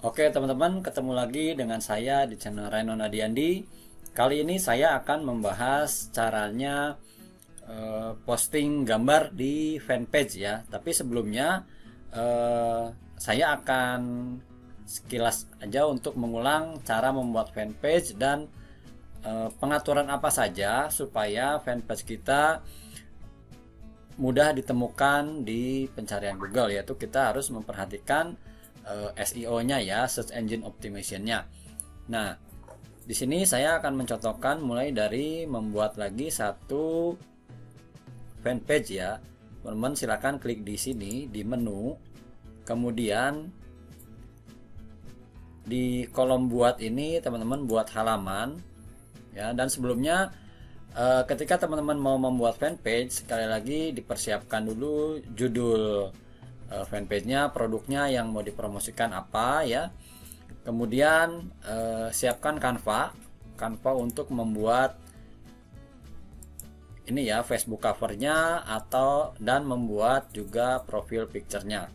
Oke teman-teman, ketemu lagi dengan saya di channel Reno Nadiandi. Kali ini saya akan membahas caranya posting gambar di fanpage ya. Tapi sebelumnya eh, saya akan sekilas aja untuk mengulang cara membuat fanpage dan pengaturan apa saja supaya fanpage kita mudah ditemukan di pencarian Google, yaitu kita harus memperhatikan SEO-nya ya, Search Engine Optimization-nya. Nah, di sini saya akan mencontohkan mulai dari membuat lagi satu fanpage ya. Teman-teman silakan klik di sini di menu, kemudian di kolom buat ini teman-teman buat halaman ya. Dan sebelumnya ketika teman-teman mau membuat fanpage, sekali lagi dipersiapkan dulu judul fanpage-nya, produknya yang mau dipromosikan apa ya. Kemudian siapkan Canva untuk membuat ini ya Facebook covernya dan membuat juga profil picture-nya.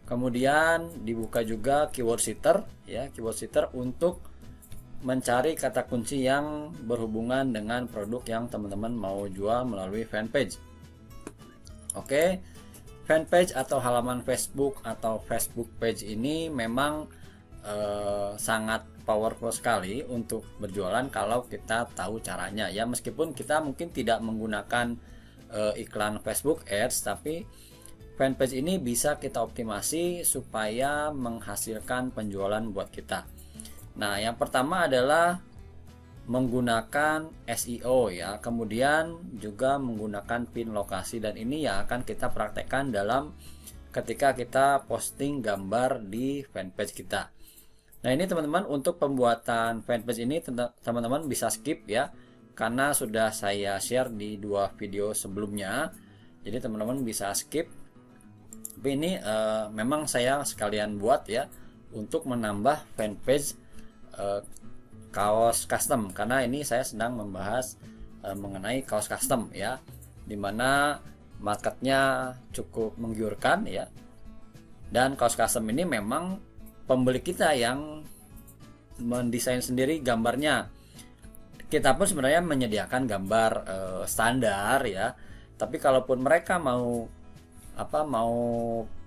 Kemudian dibuka juga keyword seeker ya, keyword seeker untuk mencari kata kunci yang berhubungan dengan produk yang teman-teman mau jual melalui fanpage. Oke, fanpage atau halaman Facebook atau Facebook page ini memang sangat powerful sekali untuk berjualan kalau kita tahu caranya ya. Meskipun kita mungkin tidak menggunakan iklan Facebook Ads, tapi fanpage ini bisa kita optimasi supaya menghasilkan penjualan buat kita. Nah, yang pertama adalah menggunakan SEO ya, kemudian juga menggunakan pin lokasi, dan ini yang akan kita praktekkan dalam ketika kita posting gambar di fanpage kita. Nah, ini teman-teman untuk pembuatan fanpage ini teman-teman bisa skip ya, karena sudah saya share di dua video sebelumnya. Jadi teman-teman bisa skip. Tapi ini memang saya sekalian buat ya untuk menambah fanpage kaos custom, karena ini saya sedang membahas mengenai kaos custom ya, dimana marketnya cukup menggiurkan ya. Dan kaos custom ini memang pembeli kita yang mendesain sendiri gambarnya. Kita pun sebenarnya menyediakan gambar standar ya, tapi kalaupun mereka mau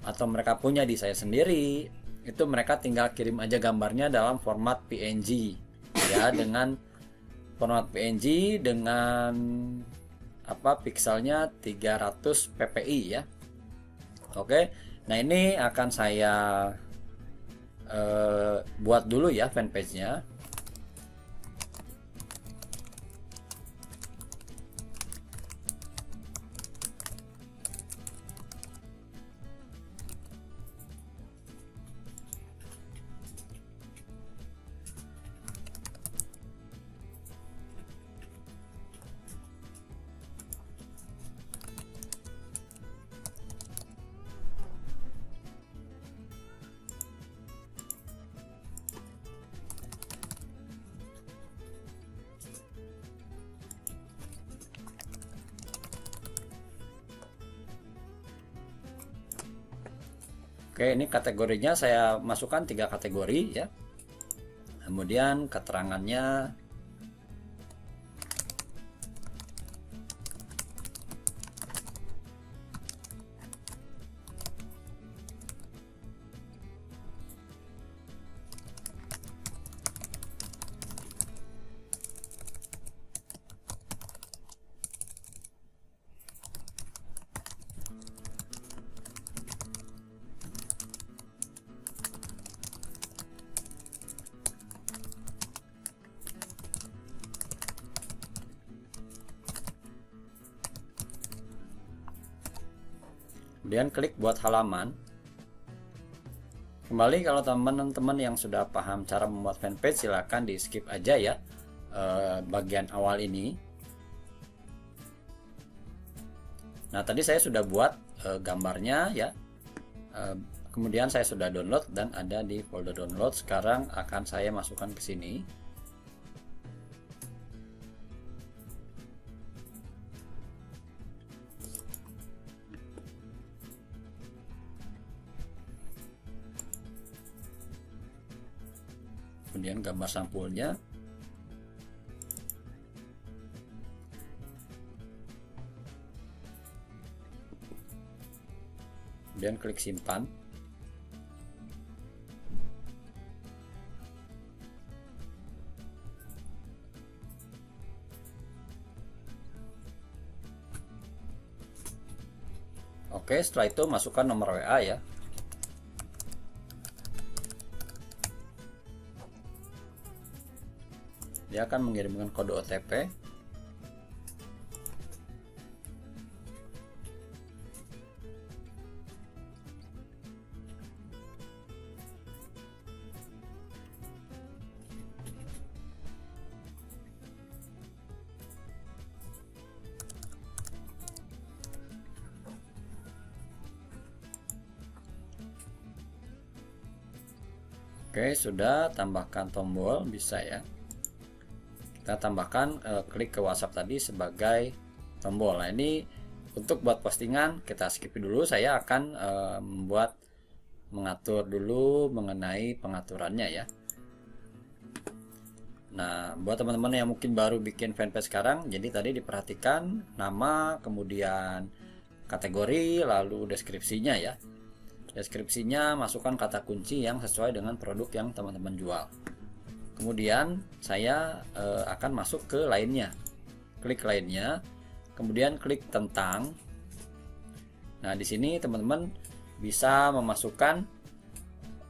atau mereka punya desain sendiri, itu mereka tinggal kirim aja gambarnya dalam format PNG ya, dengan format PNG dengan pixelnya 300 ppi ya. Oke, nah ini akan saya buat dulu ya fanpage-nya. Oke, ini kategorinya saya masukkan 3 kategori ya. Kemudian keterangannya kemudian klik buat halaman. Kembali, kalau teman-teman yang sudah paham cara membuat fanpage silahkan di skip aja ya bagian awal ini. Nah, tadi saya sudah buat gambarnya ya, kemudian saya sudah download dan ada di folder download. Sekarang akan saya masukkan ke sini. kemudian gambar sampulnya. Kemudian klik simpan. Oke, setelah itu masukkan nomor WA ya. Dia akan mengirimkan kode OTP. Oke, sudah, tambahkan tombol, bisa ya. Kita tambahkan klik ke WhatsApp tadi sebagai tombol. Nah, ini untuk buat postingan kita skip dulu. Saya akan mengatur dulu mengenai pengaturannya ya. Nah, buat teman-teman yang mungkin baru bikin fanpage sekarang, jadi tadi diperhatikan nama, kemudian kategori, lalu deskripsinya ya. Deskripsinya masukkan kata kunci yang sesuai dengan produk yang teman-teman jual. Kemudian saya akan masuk ke lainnya. Klik lainnya, kemudian klik tentang. Nah, di sini teman-teman bisa memasukkan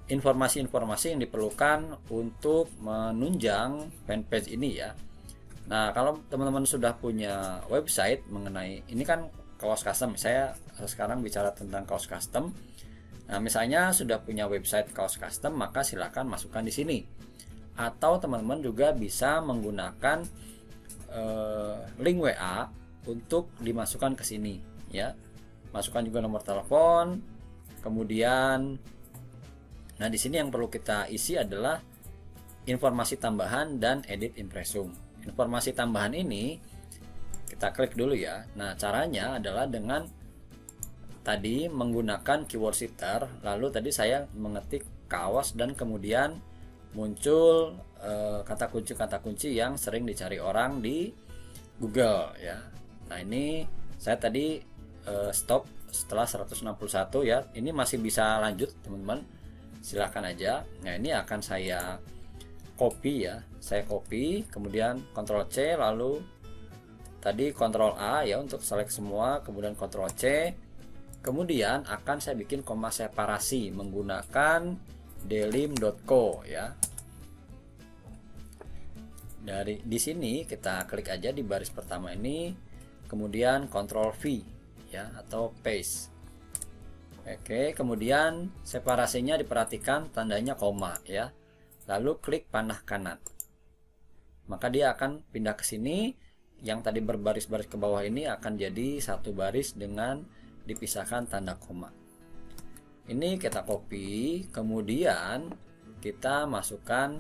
informasi-informasi yang diperlukan untuk menunjang fanpage ini ya. Nah, kalau teman-teman sudah punya website mengenai ini kan kaos custom, saya sekarang bicara tentang kaos custom. Nah, misalnya sudah punya website kaos custom, maka silakan masukkan di sini. Atau teman-teman juga bisa menggunakan link WA untuk dimasukkan ke sini ya. Masukkan juga nomor telepon. Kemudian nah, di sini yang perlu kita isi adalah informasi tambahan dan edit impresum. Informasi tambahan ini kita klik dulu ya. Nah, caranya adalah dengan tadi menggunakan keyword setter, lalu tadi saya mengetik kaos dan kemudian muncul kata kunci yang sering dicari orang di Google ya. Nah, ini saya tadi stop setelah 161 ya. Ini masih bisa lanjut teman-teman, silahkan aja. Nah, ini akan saya copy ya. Saya copy, kemudian Ctrl C, lalu tadi Ctrl A ya untuk select semua, kemudian Ctrl C. Kemudian akan saya bikin koma separasi menggunakan delim.co ya. Di sini kita klik aja di baris pertama ini, kemudian Ctrl V ya atau paste. Oke, kemudian separasinya diperhatikan tandanya koma ya. Lalu klik panah kanan. Maka dia akan pindah ke sini. Yang tadi berbaris-baris ke bawah ini akan jadi satu baris dengan dipisahkan tanda koma. Ini kita copy, kemudian kita masukkan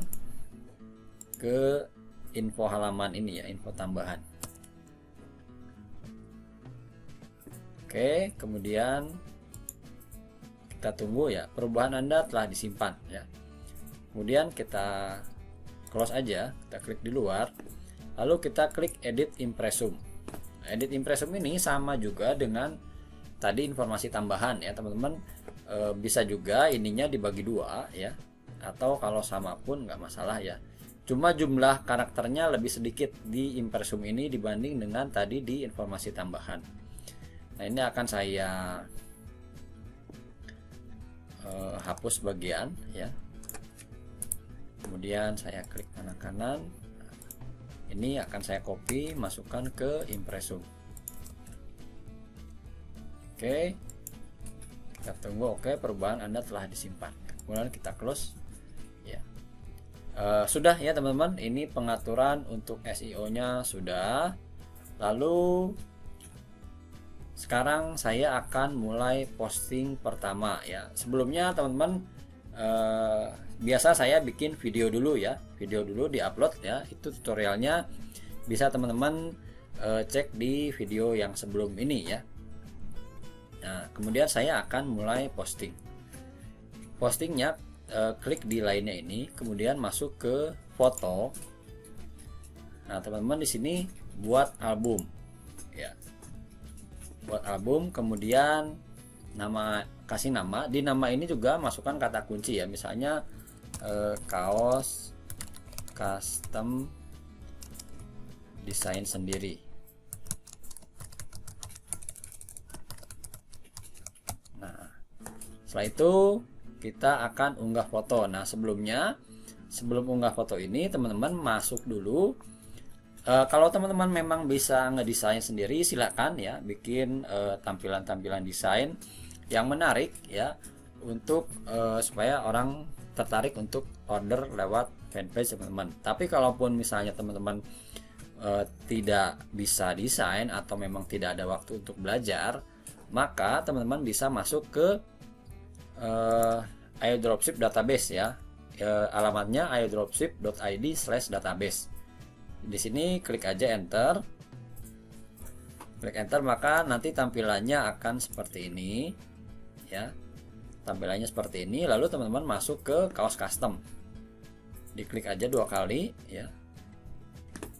ke info halaman ini ya, info tambahan. Oke, kemudian kita tunggu ya, perubahan Anda telah disimpan ya. Kemudian kita close aja, kita klik di luar, lalu kita klik edit impresum. Edit impresum ini sama juga dengan tadi informasi tambahan ya teman-teman. Bisa juga ininya dibagi dua ya, atau kalau sama pun nggak masalah ya. Cuma jumlah karakternya lebih sedikit di impresum ini dibanding dengan tadi di informasi tambahan. Nah, ini akan saya hapus bagian ya. Kemudian saya klik kanan. Ini akan saya copy, masukkan ke impresum. Oke, kita tunggu. Oke, perubahan Anda telah disimpan. Kemudian kita close ya. Sudah ya teman-teman, ini pengaturan untuk SEO nya sudah. Lalu sekarang saya akan mulai posting pertama ya. Sebelumnya teman-teman, biasa saya bikin video dulu ya, video dulu diupload ya. Itu tutorialnya bisa teman-teman cek di video yang sebelum ini ya. Nah, kemudian saya akan mulai posting. Postingnya klik di lainnya ini, kemudian masuk ke foto. Nah teman-teman di sini buat album ya, buat album, kemudian kasih nama. Di nama ini juga masukkan kata kunci ya, misalnya kaos custom desain sendiri. Nah setelah itu kita akan unggah foto. Nah sebelum unggah foto ini teman-teman masuk dulu. Kalau teman-teman memang bisa ngedesain sendiri, silakan ya, bikin tampilan-tampilan desain yang menarik ya, untuk supaya orang tertarik untuk order lewat fanpage teman-teman. Tapi kalaupun misalnya teman-teman tidak bisa desain atau memang tidak ada waktu untuk belajar, maka teman-teman bisa masuk ke IO Dropship database ya. Alamatnya iodropship.id/database. Di sini klik aja enter. Klik enter, maka nanti tampilannya akan seperti ini ya. Tampilannya seperti ini, lalu teman-teman masuk ke kaos custom. Diklik aja 2 kali ya.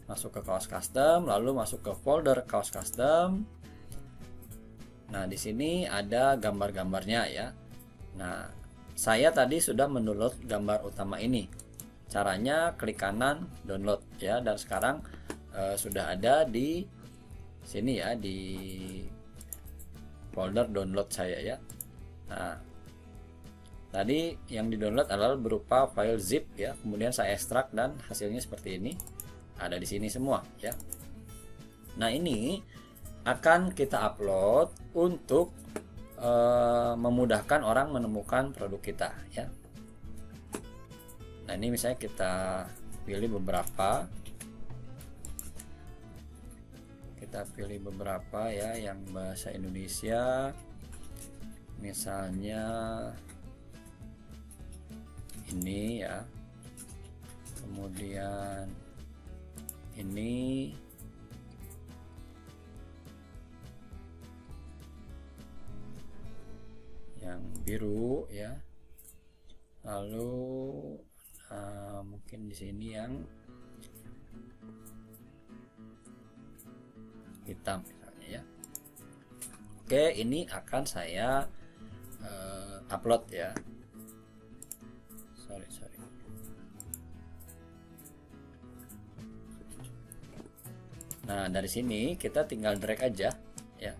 Masuk ke kaos custom, lalu masuk ke folder kaos custom. Nah, di sini ada gambar-gambarnya ya. Nah, saya tadi sudah mendownload gambar utama ini. Caranya klik kanan download ya, dan sekarang sudah ada di sini ya, di folder download saya ya. Nah, tadi yang di download adalah berupa file zip ya, kemudian saya ekstrak dan hasilnya seperti ini, ada di sini semua ya. Nah ini akan kita upload untuk memudahkan orang menemukan produk kita ya. Nah ini misalnya kita pilih beberapa, ya yang bahasa Indonesia, misalnya ini ya, kemudian ini, yang biru ya, lalu mungkin di sini yang hitam misalnya ya. Oke, ini akan saya upload ya. Sorry. Nah dari sini kita tinggal drag aja ya.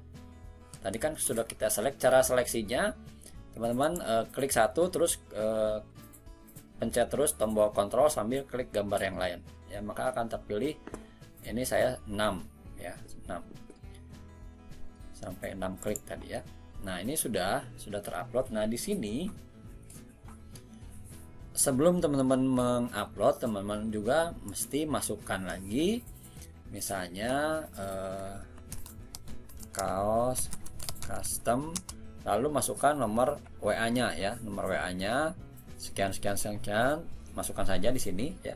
Tadi kan sudah kita select. Cara seleksinya teman-teman klik satu, terus pencet terus tombol kontrol sambil klik gambar yang lain ya, maka akan terpilih. Ini saya 6 ya, 6 sampai 6 klik tadi ya. Nah ini sudah terupload. Nah di sini sebelum teman-teman mengupload, teman-teman juga mesti masukkan lagi, misalnya kaos custom, lalu masukkan nomor WA-nya ya, nomor WA-nya sekian, masukkan saja di sini ya.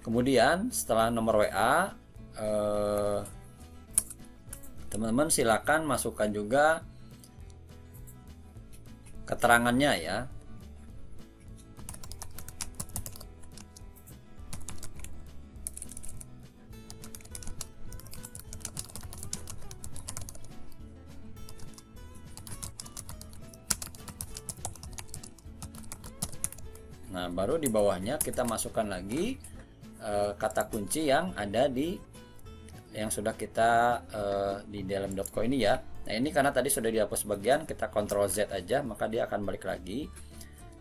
Kemudian setelah nomor WA, teman-teman silakan masukkan juga keterangannya ya. Nah baru di bawahnya kita masukkan lagi kata kunci yang ada yang sudah kita di dalam.co ini ya. Nah ini karena tadi sudah dihapus sebagian, kita Ctrl Z aja, maka dia akan balik lagi.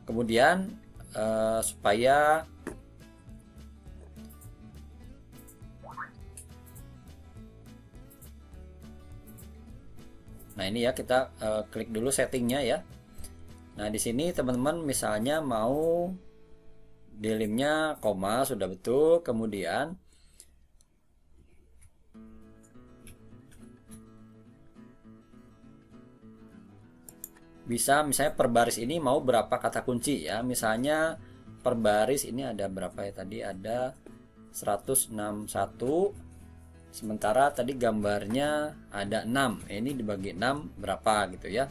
Kemudian supaya nah ini ya, kita klik dulu settingnya ya. Nah di sini teman-teman misalnya mau dilimnya koma, sudah betul. Kemudian bisa misalnya per baris ini mau berapa kata kunci ya. Misalnya per baris ini ada berapa ya, tadi ada 161, sementara tadi gambarnya ada 6. Ini dibagi 6 berapa gitu ya.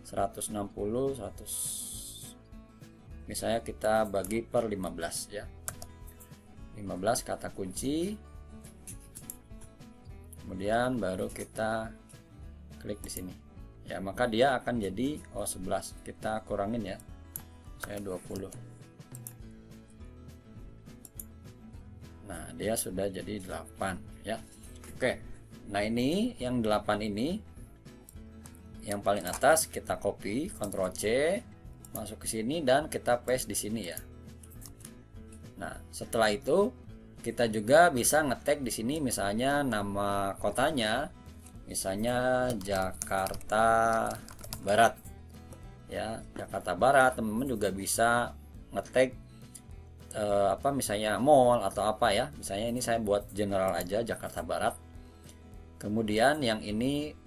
160 100, misalnya kita bagi per 15 ya, 15 kata kunci. Kemudian baru kita klik di sini ya, maka dia akan jadi 11. Kita kurangin ya, saya 20. Nah, dia sudah jadi 8 ya. Oke. Nah, ini yang 8 ini yang paling atas kita copy, Ctrl C, masuk ke sini dan kita paste di sini ya. Nah, setelah itu kita juga bisa ngetek di sini misalnya nama kotanya, misalnya Jakarta Barat. Ya, Jakarta Barat. Teman-teman juga bisa ngetek misalnya mall atau apa ya. Misalnya ini saya buat general aja, Jakarta Barat. Kemudian yang ini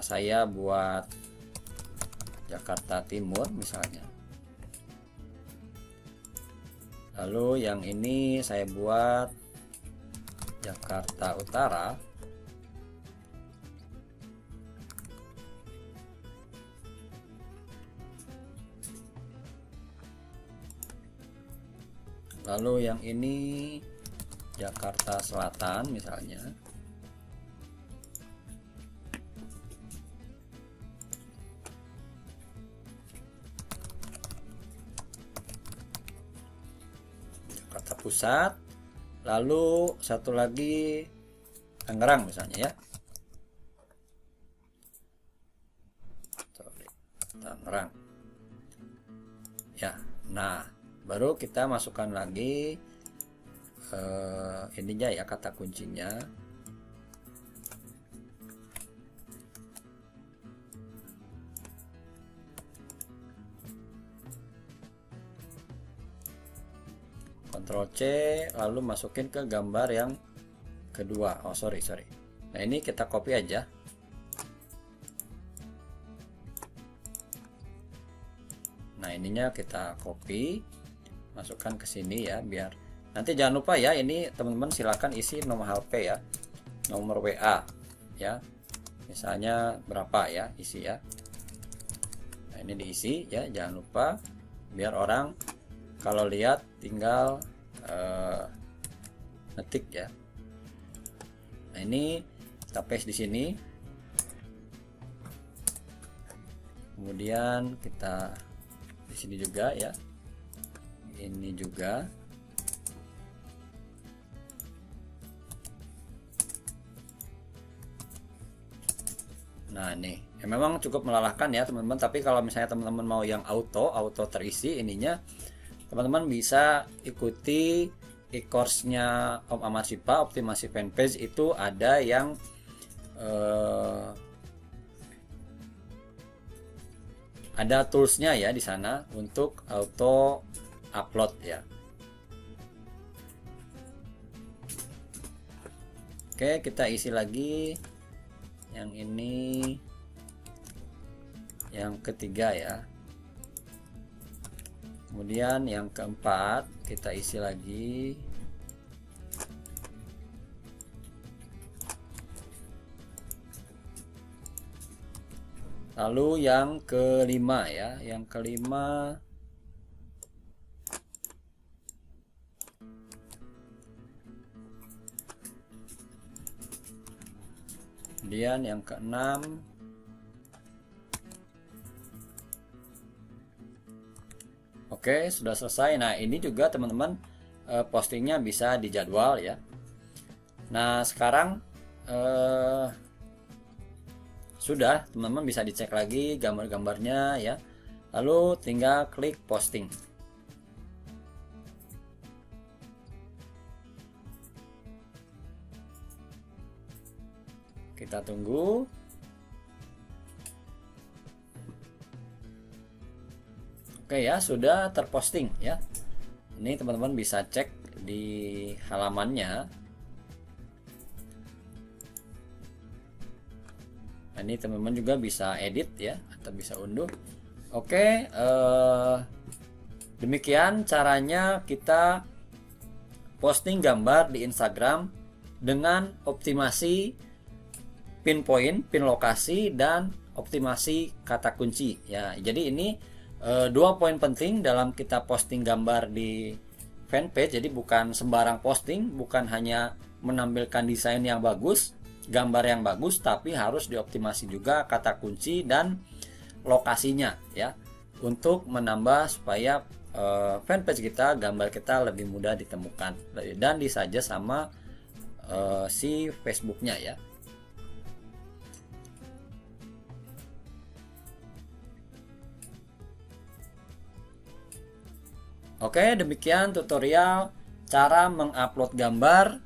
saya buat Jakarta Timur misalnya. Lalu yang ini saya buat Jakarta Utara. Lalu yang ini Jakarta Selatan misalnya. Jakarta Pusat. Lalu satu lagi Tangerang misalnya ya. Tangerang. Ya, nah baru kita masukkan lagi ininya ya, kata kuncinya. Ctrl C, lalu masukin ke gambar yang kedua. Oh sorry. Nah ini kita copy aja. Nah ininya kita copy, masukkan ke sini ya, biar nanti jangan lupa ya, ini teman-teman silakan isi nomor HP ya, nomor WA ya, misalnya berapa ya, isi ya. Nah ini diisi ya, jangan lupa, biar orang kalau lihat tinggal ngetik ya. Nah ini kita paste di sini, kemudian kita di sini juga ya, ini juga. Nah nih ya, memang cukup melelahkan ya teman-teman, tapi kalau misalnya teman-teman mau yang auto terisi ininya, teman-teman bisa ikuti e-course-nya Om Ahmad Syifah, optimasi fanpage. Itu ada yang ada toolsnya ya di sana untuk auto upload ya. Oke, kita isi lagi yang ini, yang ketiga ya. Kemudian yang keempat kita isi lagi. Lalu yang kelima ya, yang kelima kemudian yang keenam. Oke, sudah selesai. Nah ini juga teman-teman postingnya bisa dijadwal ya. Nah sekarang sudah, teman-teman bisa dicek lagi gambar-gambarnya ya, lalu tinggal klik posting. Kita tunggu. Oke ya, sudah terposting ya. Ini teman-teman bisa cek di halamannya. Nah, ini teman-teman juga bisa edit ya, atau bisa unduh. Oke, demikian caranya kita posting gambar di Instagram dengan optimasi pinpoint, pin lokasi, dan optimasi kata kunci ya. Jadi ini dua poin penting dalam kita posting gambar di fanpage. Jadi bukan sembarang posting, bukan hanya menampilkan desain yang bagus, gambar yang bagus, tapi harus dioptimasi juga kata kunci dan lokasinya ya, untuk menambah supaya fanpage kita, gambar kita lebih mudah ditemukan dan disaja sama si Facebooknya ya. Oke, demikian tutorial cara mengupload gambar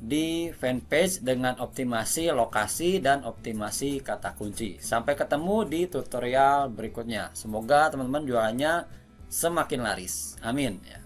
di fanpage dengan optimasi lokasi dan optimasi kata kunci. Sampai ketemu di tutorial berikutnya. Semoga teman-teman jualannya semakin laris. Amin ya.